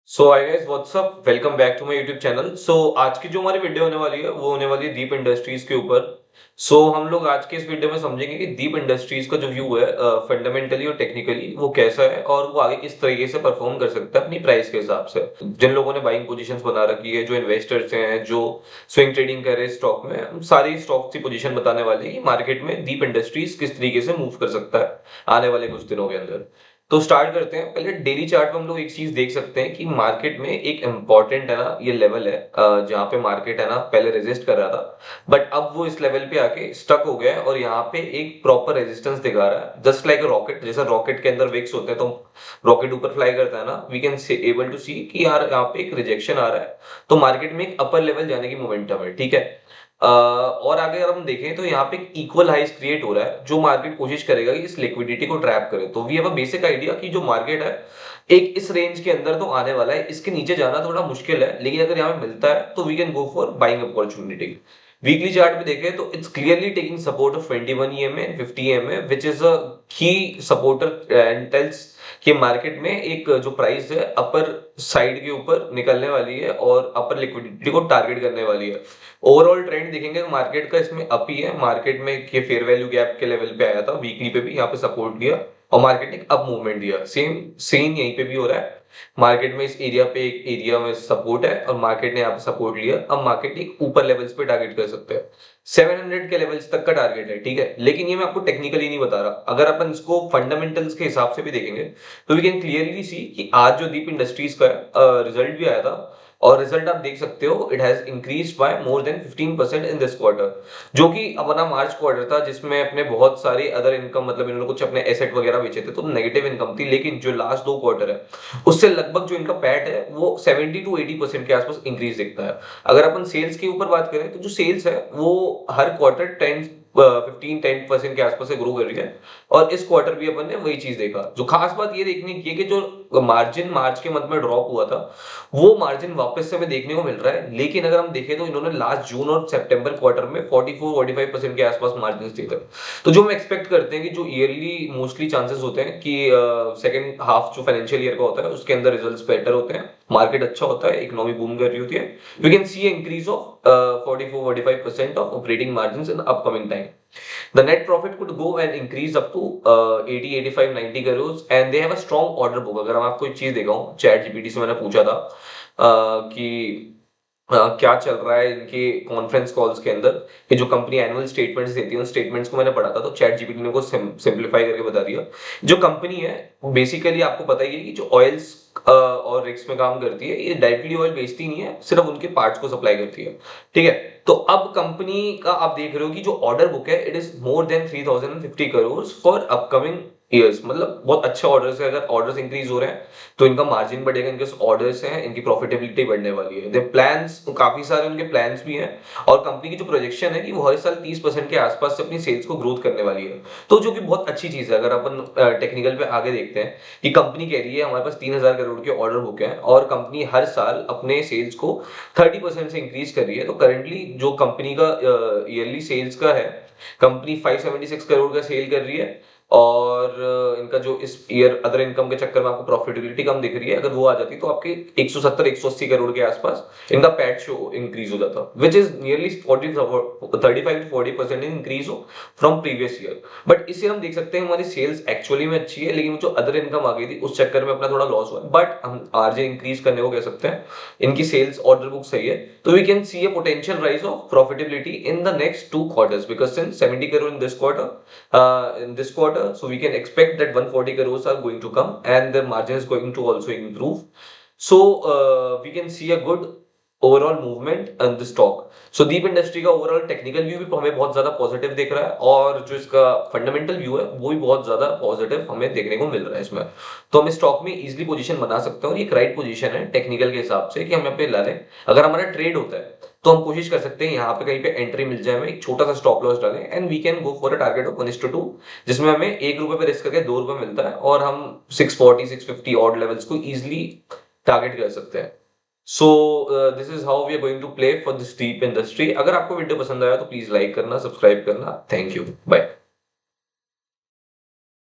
So hi guys what's up welcome back to my YouTube channel. आज की जो हमारी वीडियो होने वाली है वो होने वाली है दीप इंडस्ट्रीज के ऊपर। हम लोग आज के इस वीडियो में समझेंगे कि दीप इंडस्ट्रीज का जो व्यू है फंडामेंटली और टेक्निकली वो कैसा है और वो आगे किस तरीके से परफॉर्म कर सकता है अपनी प्राइस के हिसाब से। जिन लोगों ने बाइंग पोजीशंस बना रखी है, जो इन्वेस्टर्स हैं, जो स्विंग ट्रेडिंग कर रहे हैं स्टॉक में, हम सारी स्टॉक की पोजीशन बताने वाले हैं कि मार्केट में दीप इंडस्ट्रीज किस तरीके से मूव कर सकता है आने वाले कुछ दिनों के अंदर। तो स्टार्ट करते हैं। पहले डेली चार्ट में हम लोग एक चीज देख सकते हैं कि मार्केट में एक इम्पॉर्टेंट है ना ये लेवल है, जहां पे मार्केट है ना पहले रेजिस्ट कर रहा था, बट अब वो इस लेवल पे आके स्टक हो गया है और यहाँ पे एक प्रॉपर रेजिस्टेंस दिखा रहा है, जस्ट लाइक रॉकेट। जैसा रॉकेट के अंदर विक्स होते हैं तो रॉकेट ऊपर फ्लाई करता है ना, वी कैन एबल टू सी कि यार यहाँ पे एक रिजेक्शन आ रहा है, तो मार्केट में एक अपर लेवल जाने की मोमेंटम है। ठीक है। और आगे अगर हम देखें तो यहाँ पे एक इक्वल हाइस क्रिएट हो रहा है, जो मार्केट कोशिश करेगा कि इस लिक्विडिटी को ट्रैप करे। तो we have a basic idea कि जो मार्केट है एक इस रेंज के अंदर तो आने वाला है, इसके नीचे जाना थोड़ा मुश्किल है, लेकिन अगर यहाँ पे मिलता है तो we can go for buying opportunity. Weekly chart पे देखें तो it's clearly taking support of 21 EMA and 50 EMA which is a key supporter and tells कि मार्केट में एक जो प्राइस है अपर साइड के ऊपर निकलने वाली है और अपर लिक्विडिटी को टारगेट करने वाली है। ओवरऑल ट्रेंड देखेंगे मार्केट का इसमें अप ही है। मार्केट में ये फेयर वैल्यू गैप के लेवल पे आया था, वीकली पे भी यहाँ पे सपोर्ट दिया और मार्केट ने अप मूवमेंट दिया। सेम सेम यहीं पे भी हो रहा है। मार्केट में इस एरिया पे एक एरिया में सपोर्ट है और मार्केट ने यहाँ पे सपोर्ट लिया। अब मार्केट एक ऊपर लेवल्स पे टारगेट कर सकते हैं, 700 के लेवल्स तक का टारगेट है। ठीक है, लेकिन ये मैं आपको टेक्निकली नहीं बता रहा। अगर अपन इसको फंडामेंटल्स के हिसाब से भी देखेंगे तो वी कैन क्लियरली सी कि आज जो दीप इंडस्ट्रीज का रिजल्ट भी आया था और रिजल्ट आप देख सकते हो, it has increase by more than 15% in this quarter, जो कि अपना मार्च क्वार्टर था जिसमें अपने बहुत सारी अदर इनकम, मतलब इन्होंने कुछ अपने एसेट वगैरह बेचे थे तो नेगेटिव इनकम थी। लेकिन जो लास्ट दो क्वार्टर है उससे लगभग जो इनका पैट है वो 70 to 80% के आसपास इंक्रीज दिखता है। अगर अपन सेल्स के ऊपर बात करें तो जो सेल्स है वो हर क्वार्टर 10% के आसपास से ग्रो कर रही है और इस क्वार्टर भी अपन ने वही चीज देखा। जो खास बात ये देखने की है कि जो मार्जिन मार्च के मंथ में ड्रॉप हुआ था वो मार्जिन वापस से हमें देखने को मिल रहा है। लेकिन अगर हम देखें तो इन्होंने लास्ट जून और सितंबर क्वार्टर में 44-45% के आसपास मार्जिन दिए थे। तो जो हम एक्सपेक्ट करते हैं कि जो ईयरली मोस्टली चांसेस होते हैं कि सेकंड हाफ जो फाइनेंशियल ईयर का होता है उसके अंदर रिजल्ट्स बेटर होते हैं, मार्केट अच्छा होता है, इकोनॉमी बूम कर रही होती है, we can see increase of 44-45% of operating margins in upcoming time. The net profit could go and increase up to 80, 85, 90 crores and they have a strong order book। अगर मैं आपको एक चीज देखा हूँ, चैट जीपीटी से मैंने पूछा था कि क्या चल रहा है इनके कॉन्फ्रेंस कॉल्स के अंदर, कि जो कंपनी एनुअल स्टेटमेंट्स देती है उन स्टेटमेंट्स को मैंने पढ़ा था, तो चैट जीपीटी ने को सिंपलीफाई करके बता दिया। जो कंपनी है बेसिकली आपको पता ही है कि जो ऑयल्स और रिग्स में काम करती है, ये डायरेक्टली ऑयल बेचती नहीं है, सिर्फ उनके पार्ट्स को सप्लाई करती है। ठीक है, तो अब कंपनी का आप देख रहे हो कि जो ऑर्डर बुक है it is more than 3050 crore for upcoming years. मतलब बहुत अच्छे ऑर्डर्स है। अगर ऑर्डर्स इंक्रीज हो रहे हैं तो इनका मार्जिन बढ़ेगा, इनके ऑर्डर्स हैं, इनकी प्रॉफिटेबिलिटी बढ़ने वाली है। दे प्लान्स, काफी सारे उनके प्लान्स भी हैं और कंपनी की जो प्रोजेक्शन है कि वो हर साल 30% के आसपास से अपनी सेल्स को ग्रोथ करने वाली है, तो जो कि बहुत अच्छी चीज है। अगर अपन टेक्निकल पे आगे देखते हैं कि कंपनी कह रही है हमारे पास 3000 करोड़ के ऑर्डर बुक है और कंपनी हर साल अपने सेल्स को 30% से इंक्रीज कर रही है, तो करंटली जो कंपनी का ईयरली सेल्स का है, कंपनी 576 करोड़ का सेल कर रही है और इनका जो इस ईयर अदर इनकम के चक्कर में आपको प्रॉफिटेबिलिटी कम दिख रही है, अगर वो आ जाती तो आपके 170-180 करोड़ के आसपास इनका पैट शो इंक्रीज हो जाता, विच इज नियरली 35-40% इंक्रीज हो फ्रॉम प्रीवियस ईयर। बट इससे हम देख सकते हैं हमारी सेल्स एक्चुअली में अच्छी है, लेकिन जो अदर इनकम आ गई थी उस चक्कर में अपना थोड़ा लॉस हुआ, बट हम आरजे इंक्रीज करने को कह सकते हैं। इनकी सेल्स ऑर्डर बुक सही है, तो we can see a potential rise of profitability in the next 2 quarters because since 70 crore in this quarter, so we can expect that 140 crores are going to come and the margin is going to also improve. We can see a good overall movement in the stock. So Deep industry का overall technical view भी हमें बहुत ज्यादा positive दिख रहा है और जो इसका फंडामेंटल व्यू है वो भी बहुत ज्यादा पॉजिटिव हमें देखने को मिल रहा है इसमें। तो हम इस स्टॉक में इजीली पोजीशन बना सकते हैं और ये एक राइट पोजीशन है टेक्निकल के हिसाब से कि हम यहाँ पे ला लें। अगर हमारा ट्रेड होता है तो हम कोशिश कर सकते हैं यहाँ पे कहीं पे एंट्री मिल जाए, हमें एक छोटा सा स्टॉप लॉस डालें and we can go for a target of 1:2, जिसमें हमें ₹1 पे रिस्क करके ₹2 मिलता है और हम 640-650 ऑड लेवल्स को इजीली टारगेट कर सकते हैं। This is how we are going to play for this deep industry. अगर आपको वीडियो पसंद आया तो प्लीज लाइक करना, सब्सक्राइब करना। Thank you, bye.